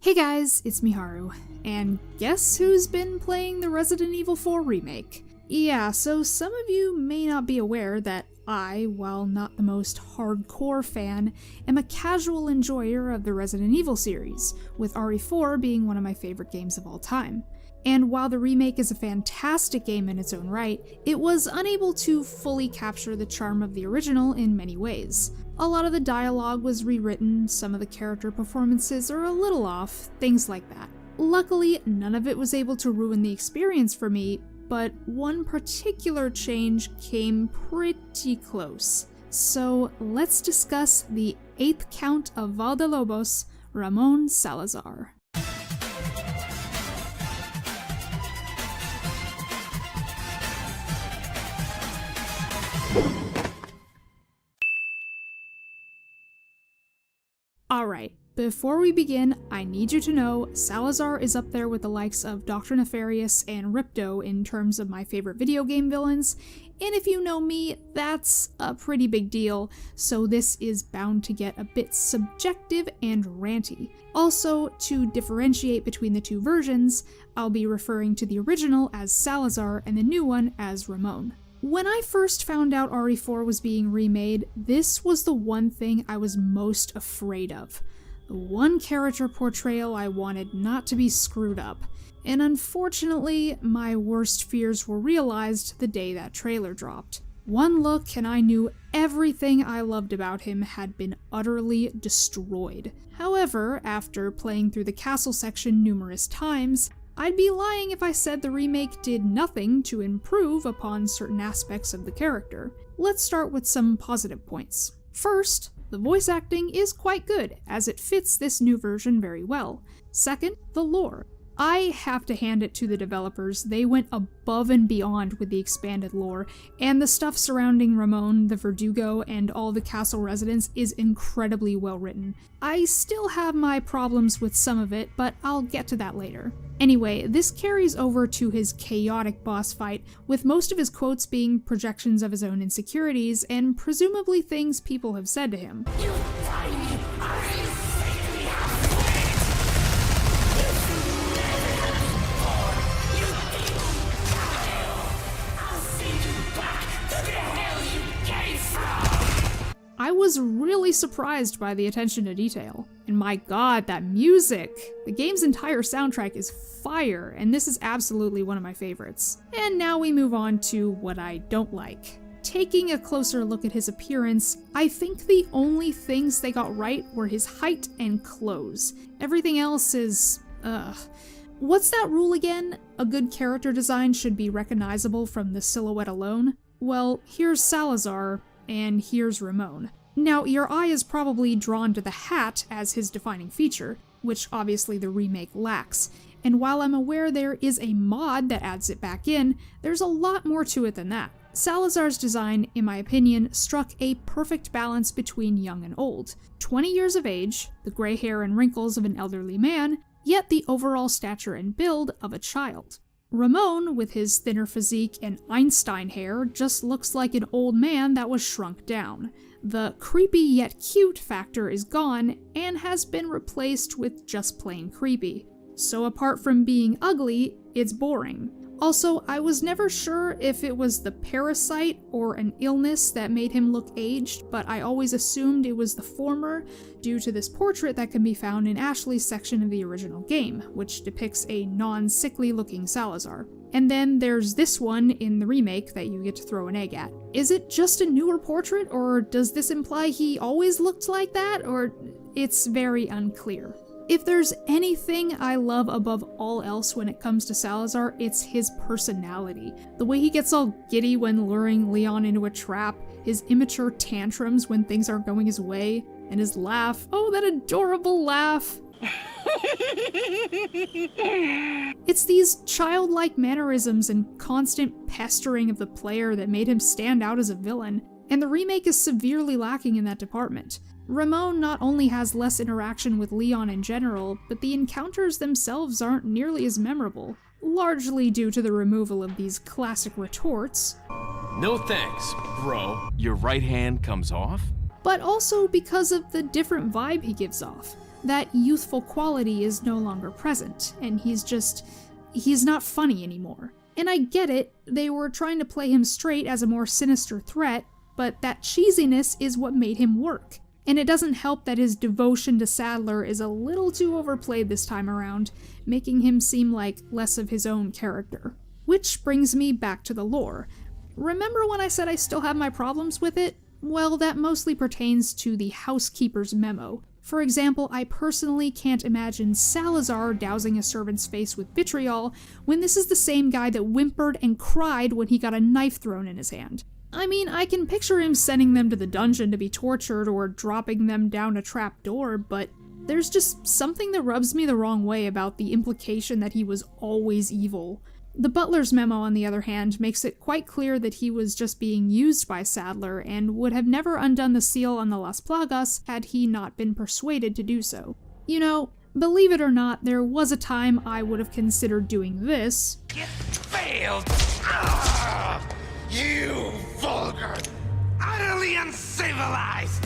Hey guys, it's Miharu, and guess who's been playing the Resident Evil 4 Remake? Yeah, so some of you may not be aware that I, while not the most hardcore fan, am a casual enjoyer of the Resident Evil series, with RE4 being one of my favorite games of all time. And while the remake is a fantastic game in its own right, it was unable to fully capture the charm of the original in many ways. A lot of the dialogue was rewritten, some of the character performances are a little off, things like that. Luckily, none of it was able to ruin the experience for me, but one particular change came pretty close. So let's discuss the 8th Count of Valdelobos, Ramon Salazar. Alright, before we begin, I need you to know Salazar is up there with the likes of Dr. Nefarious and Ripto in terms of my favorite video game villains, and if you know me, that's a pretty big deal, so this is bound to get a bit subjective and ranty. Also, to differentiate between the two versions, I'll be referring to the original as Salazar and the new one as Ramon. When I first found out RE4 was being remade, this was the one thing I was most afraid of. The one character portrayal I wanted not to be screwed up. And unfortunately, my worst fears were realized the day that trailer dropped. One look and I knew everything I loved about him had been utterly destroyed. However, after playing through the castle section numerous times, I'd be lying if I said the remake did nothing to improve upon certain aspects of the character. Let's start with some positive points. First, the voice acting is quite good, as it fits this new version very well. Second, the lore. I have to hand it to the developers, they went above and beyond with the expanded lore, and the stuff surrounding Ramon, the Verdugo, and all the castle residents is incredibly well written. I still have my problems with some of it, but I'll get to that later. Anyway, this carries over to his chaotic boss fight, with most of his quotes being projections of his own insecurities, and presumably things people have said to him. You tiny, I was really surprised by the attention to detail. And my god, that music! The game's entire soundtrack is fire, and this is absolutely one of my favorites. And now we move on to what I don't like. Taking a closer look at his appearance, I think the only things they got right were his height and clothes. Everything else is, What's that rule again? A good character design should be recognizable from the silhouette alone? Well, here's Salazar, and here's Ramon. Now, your eye is probably drawn to the hat as his defining feature, which obviously the remake lacks, and while I'm aware there is a mod that adds it back in, there's a lot more to it than that. Salazar's design, in my opinion, struck a perfect balance between young and old. 20 years of age, the gray hair and wrinkles of an elderly man, yet the overall stature and build of a child. Ramon, with his thinner physique and Einstein hair, just looks like an old man that was shrunk down. The creepy yet cute factor is gone, and has been replaced with just plain creepy. So apart from being ugly, it's boring. Also, I was never sure if it was the parasite or an illness that made him look aged, but I always assumed it was the former due to this portrait that can be found in Ashley's section of the original game, which depicts a non-sickly looking Salazar. And then there's this one in the remake that you get to throw an egg at. Is it just a newer portrait, or does this imply he always looked like that, or it's very unclear. If there's anything I love above all else when it comes to Salazar, it's his personality. The way he gets all giddy when luring Leon into a trap, his immature tantrums when things aren't going his way, and his laugh. Oh, that adorable laugh! It's these childlike mannerisms and constant pestering of the player that made him stand out as a villain, and the remake is severely lacking in that department. Ramon not only has less interaction with Leon in general, but the encounters themselves aren't nearly as memorable, largely due to the removal of these classic retorts. No thanks, bro. Your right hand comes off? But also because of the different vibe he gives off. that youthful quality is no longer present, and he's not funny anymore. And I get it, they were trying to play him straight as a more sinister threat, but that cheesiness is what made him work. And it doesn't help that his devotion to Sadler is a little too overplayed this time around, making him seem like less of his own character. Which brings me back to the lore. Remember when I said I still have my problems with it? Well, that mostly pertains to the housekeeper's memo. For example, I personally can't imagine Salazar dousing a servant's face with vitriol when this is the same guy that whimpered and cried when he got a knife thrown in his hand. I mean, I can picture him sending them to the dungeon to be tortured or dropping them down a trap door, but there's just something that rubs me the wrong way about the implication that he was always evil. The butler's memo, on the other hand, makes it quite clear that he was just being used by Sadler and would have never undone the seal on the Las Plagas had he not been persuaded to do so. You know, believe it or not, there was a time I would have considered doing this. It failed! You vulgar, utterly uncivilized!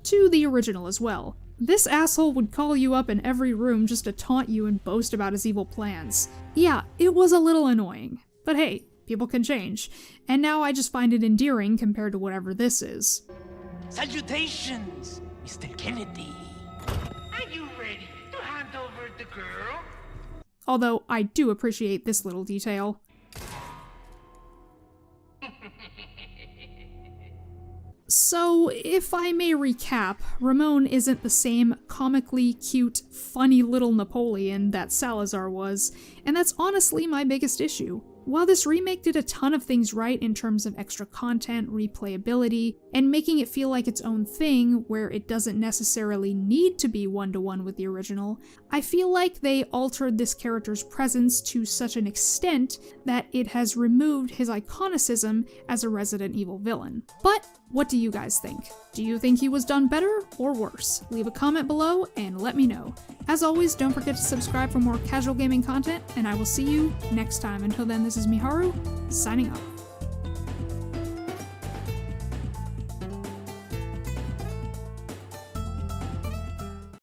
To the original as well. This asshole would call you up in every room just to taunt you and boast about his evil plans. Yeah, it was a little annoying. But hey, people can change. And now I just find it endearing compared to whatever this is. Salutations, Mr. Kennedy. Are you ready to hand over the girl? Although I do appreciate this little detail. So, if I may recap, Ramon isn't the same comically cute, funny little Napoleon that Salazar was, and that's honestly my biggest issue. While this remake did a ton of things right in terms of extra content, replayability, and making it feel like its own thing where it doesn't necessarily need to be one-to-one with the original, I feel like they altered this character's presence to such an extent that it has removed his iconicism as a Resident Evil villain. But what do you guys think? Do you think he was done better or worse? Leave a comment below and let me know. As always, don't forget to subscribe for more casual gaming content, and I will see you next time. Until then, this is Miharu, signing off.